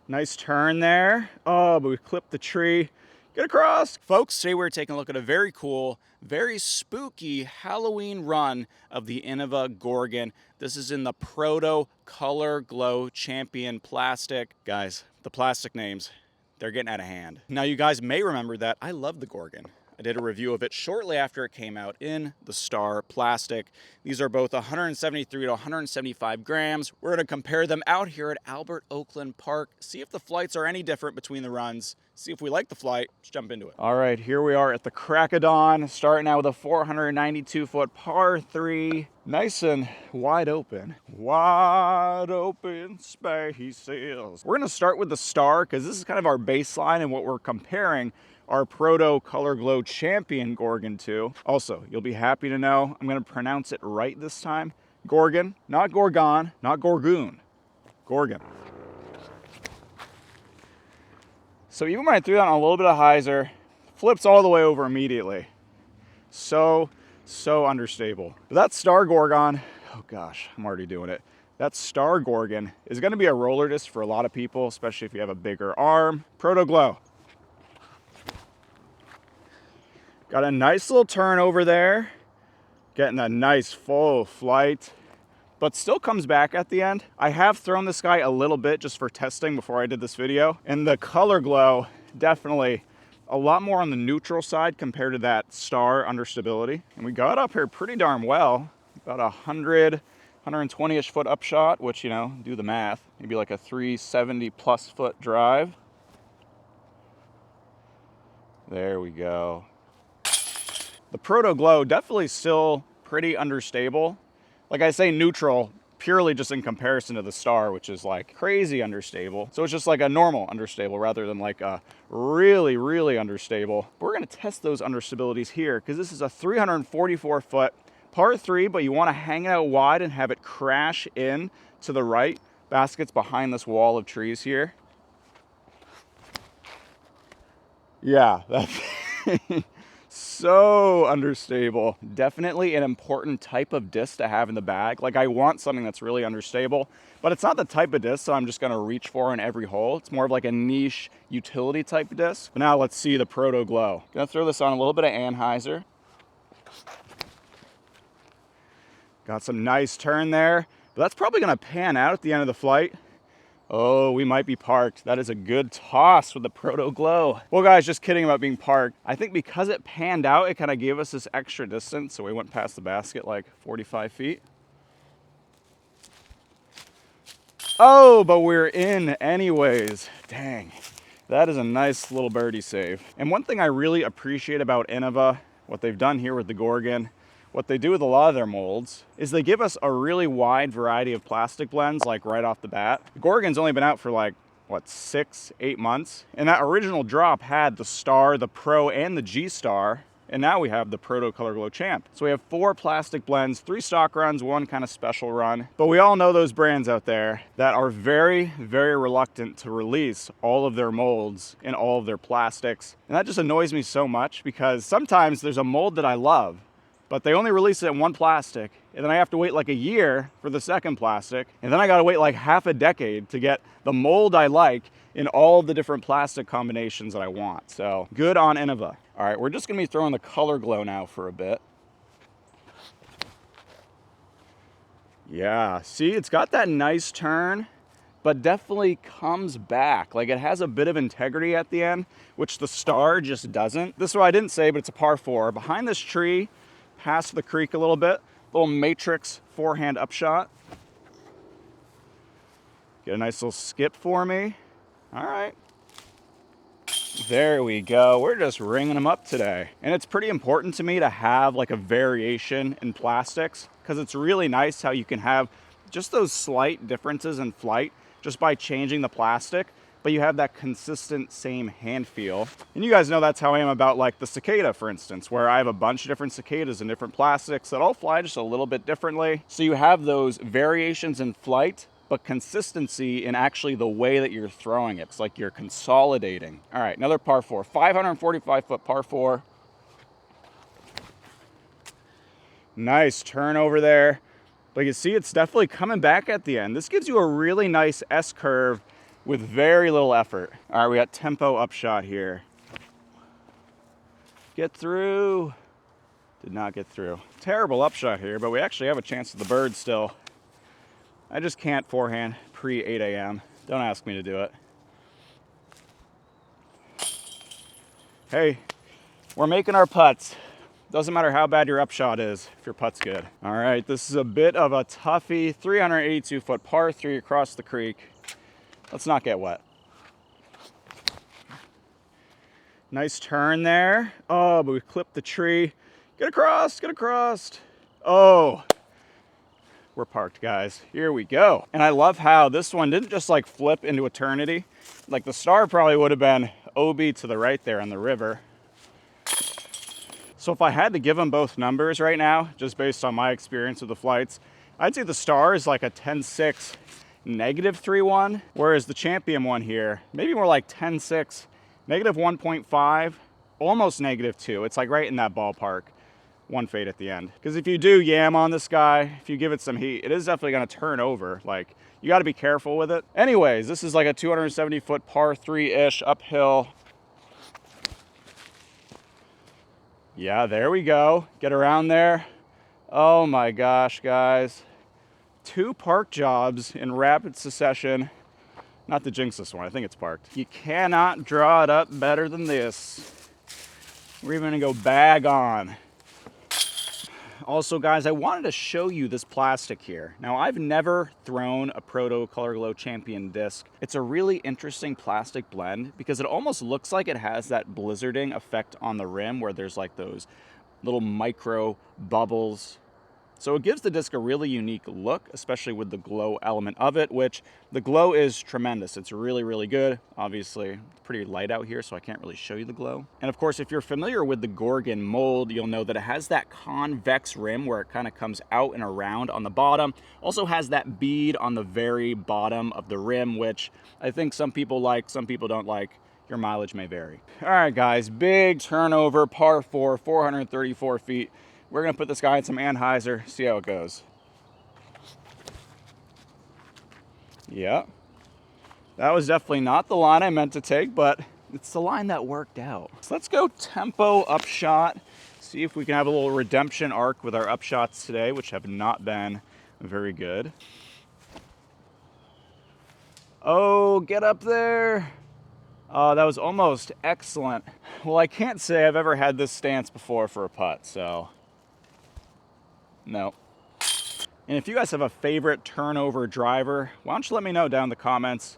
Nice turn there. Oh, but we clipped the tree. Get across. Folks, today we're taking a look at a very cool, very spooky Halloween run of the Innova Gorgon. This is in the Proto Color Glow Champion plastic. Guys, the plastic names, they're getting out of hand. Now you guys may remember that I love the Gorgon. I did a review of it shortly after it came out in the Star plastic. These are both 173 to 175 grams. We're going to compare them out here at Albert Oakland Park, see if the flights are any different between the runs, see if we like the flight. Let's jump into it. All right, here we are at the crack of dawn, starting out with a 492-foot par 3. Nice and wide open spaces. We're going to start with the Star because this is kind of our baseline and what we're comparing our Proto Color Glow Champion Gorgon to. Also, you'll be happy to know I'm going to pronounce it right this time. Gorgon, not Gorgon, not Gorgoon. Gorgon. So even when I threw that on a little bit of hyzer, flips all the way over immediately. So understable. But that Star Gorgon, oh gosh, I'm already doing it. That Star Gorgon is going to be a roller disc for a lot of people, especially if you have a bigger arm. Proto Glow. Got a nice little turn over there, getting a nice full flight, but still comes back at the end. I have thrown this guy a little bit just for testing before I did this video, and the Color Glow definitely a lot more on the neutral side compared to that Star understability. And we got up here pretty darn well, about 120-ish foot upshot, which, you know, do the math, maybe like a 370 plus foot drive. There we go. The Proto Glow definitely still pretty understable. Like I say neutral, purely just in comparison to the Star, which is like crazy understable. So it's just like a normal understable rather than like a really, really understable. But we're gonna test those understabilities here because this is a 344-foot par 3, but you wanna hang it out wide and have it crash in to the right. Basket's behind this wall of trees here. Yeah, that's so understable. Definitely an important type of disc to have in the bag. Like I want something that's really understable, but it's not the type of disc that I'm just gonna reach for in every hole. It's more of like a niche utility type of disc. But now let's see the Proto Glow. Gonna throw this on a little bit of anhyzer. Got some nice turn there, but that's probably gonna pan out at the end of the flight. Oh, we might be parked. That is a good toss with the Proto Glow. Well, guys, just kidding about being parked. I think because it panned out, it kind of gave us this extra distance. So we went past the basket like 45 feet. Oh, but we're in anyways. Dang, that is a nice little birdie save. And one thing I really appreciate about Innova, what they've done here with the Gorgon, what they do with a lot of their molds is they give us a really wide variety of plastic blends, like right off the bat. The Gorgon's only been out for like, what, 6-8 months? And that original drop had the Star, the Pro, and the G-Star. And now we have the Proto Color Glow Champ. So we have 4 plastic blends, 3 stock runs, 1 kind of special run. But we all know those brands out there that are very, very reluctant to release all of their molds and all of their plastics. And that just annoys me so much because sometimes there's a mold that I love, but they only release it in 1 plastic, and then I have to wait like a year for the second plastic, and then I gotta wait like half a decade to get the mold I like in all the different plastic combinations that I want. So good on Innova. All right, we're just gonna be throwing the Color Glow now for a bit. Yeah, see, it's got that nice turn, but definitely comes back. Like it has a bit of integrity at the end, which the Star just doesn't. This is what I didn't say, but it's a par 4. Behind this tree, past the creek a little bit, little matrix forehand upshot. Get a nice little skip for me. All right. There we go. We're just ringing them up today. And it's pretty important to me to have like a variation in plastics because it's really nice how you can have just those slight differences in flight just by changing the plastic, but you have that consistent same hand feel. And you guys know that's how I am about like the cicada, for instance, where I have a bunch of different cicadas in different plastics that all fly just a little bit differently. So you have those variations in flight, but consistency in actually the way that you're throwing it. It's like you're consolidating. All right, another par 4, 545-foot par 4. Nice turn over there. But you see, it's definitely coming back at the end. This gives you a really nice S-curve with very little effort. All right, we got tempo upshot here. Get through. Did not get through. Terrible upshot here, but we actually have a chance at the bird still. I just can't forehand pre 8 a.m. Don't ask me to do it. Hey, we're making our putts. Doesn't matter how bad your upshot is if your putt's good. All right, this is a bit of a toughie, 382-foot par 3 across the creek. Let's not get wet. Nice turn there. Oh, but we clipped the tree. Get across, get across. Oh, we're parked, guys. Here we go. And I love how this one didn't just like flip into eternity. Like the star probably would have been OB to the right there on the river. So if I had to give them both numbers right now, just based on my experience with the flights, I'd say the star is like a 10.6 negative 3.1, whereas the champion one here, maybe more like 10.6 negative 1.5, almost negative 2. It's like right in that ballpark. One fade at the end. Because if you do yam on this guy, if you give it some heat, it is definitely going to turn over. Like, you got to be careful with it. Anyways, this is like a 270-foot par 3-ish uphill. Yeah, there we go. Get around there. Oh my gosh, guys. 2 park jobs in rapid succession. Not to jinx this one, I think it's parked. You cannot draw it up better than this. We're even gonna go bag on. Also, guys, I wanted to show you this plastic here. Now, I've never thrown a Proto Color Glow Champion disc. It's a really interesting plastic blend because it almost looks like it has that blizzarding effect on the rim where there's like those little micro bubbles. So it gives the disc a really unique look, especially with the glow element of it, which the glow is tremendous. It's really, really good. Obviously, it's pretty light out here, so I can't really show you the glow. And of course, if you're familiar with the Gorgon mold, you'll know that it has that convex rim where it kind of comes out and around on the bottom. Also has that bead on the very bottom of the rim, which I think some people like, some people don't like. Your mileage may vary. All right, guys, big turnover, par 4, 434 feet. We're gonna put this guy in some anhyzer, see how it goes. Yeah, that was definitely not the line I meant to take, but it's the line that worked out. So let's go tempo upshot, see if we can have a little redemption arc with our upshots today, which have not been very good. Oh, get up there. Oh, that was almost excellent. Well, I can't say I've ever had this stance before for a putt, so no. And if you guys have a favorite turnover driver, why don't you let me know down in the comments.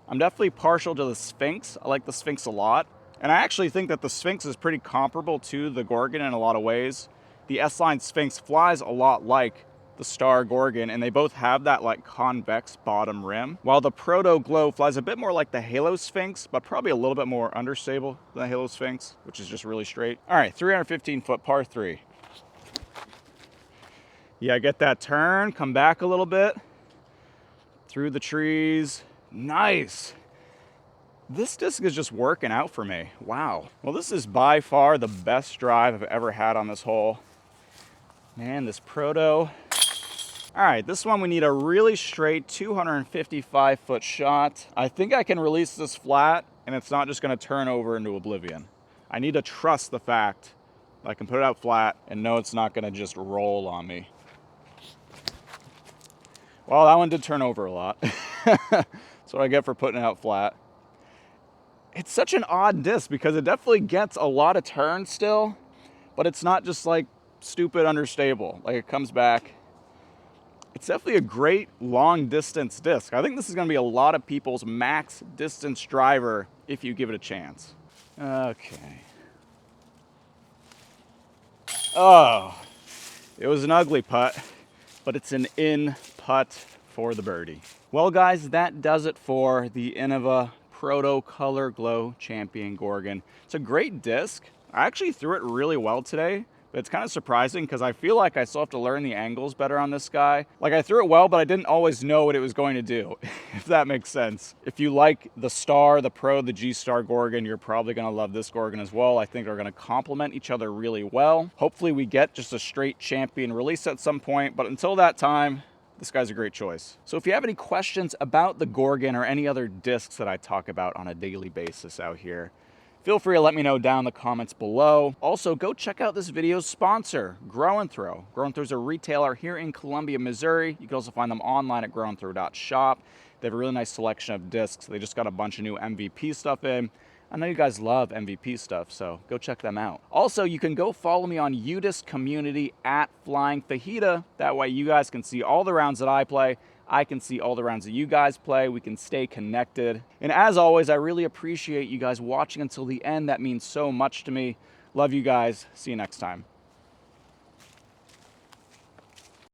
I'm definitely partial to the Sphinx. I like the Sphinx a lot. And I actually think that the Sphinx is pretty comparable to the Gorgon in a lot of ways. The S-Line Sphinx flies a lot like the Star Gorgon, and they both have that like convex bottom rim, while the Proto Glow flies a bit more like the Halo Sphinx, but probably a little bit more understable than the Halo Sphinx, which is just really straight. All right, 315-foot par 3. Yeah, get that turn, come back a little bit, through the trees. Nice. This disc is just working out for me. Wow. Well, this is by far the best drive I've ever had on this hole. Man, this Proto. All right, this one we need a really straight 255-foot shot. I think I can release this flat and it's not just gonna turn over into oblivion. I need to trust the fact that I can put it out flat and know it's not gonna just roll on me. Well, that one did turn over a lot. That's what I get for putting it out flat. It's such an odd disc because it definitely gets a lot of turns still, but it's not just like stupid understable. Like it comes back. It's definitely a great long distance disc. I think this is gonna be a lot of people's max distance driver if you give it a chance. Okay. Oh, it was an ugly putt, but it's an in putt for the birdie. Well, guys, that does it for the Innova Proto Color Glow Champion Gorgon. It's a great disc. I actually threw it really well today, but it's kind of surprising because I feel like I still have to learn the angles better on this guy. Like I threw it well, but I didn't always know what it was going to do, if that makes sense. If you like the Star, the Pro, the G-Star Gorgon, you're probably gonna love this Gorgon as well. I think they're gonna complement each other really well. Hopefully we get just a straight champion release at some point, but until that time, this guy's a great choice. So if you have any questions about the Gorgon or any other discs that I talk about on a daily basis out here, feel free to let me know down in the comments below. Also, go check out this video's sponsor, Grow and Throw. Grow and Throw is a retailer here in Columbia, Missouri. You can also find them online at growandthrow.shop. They have a really nice selection of discs. They just got a bunch of new MVP stuff in. I know you guys love MVP stuff, so go check them out. Also, you can go follow me on UDisc community at Flying Fajita. That way you guys can see all the rounds that I play. I can see all the rounds that you guys play. We can stay connected. And as always, I really appreciate you guys watching until the end. That means so much to me. Love you guys. See you next time.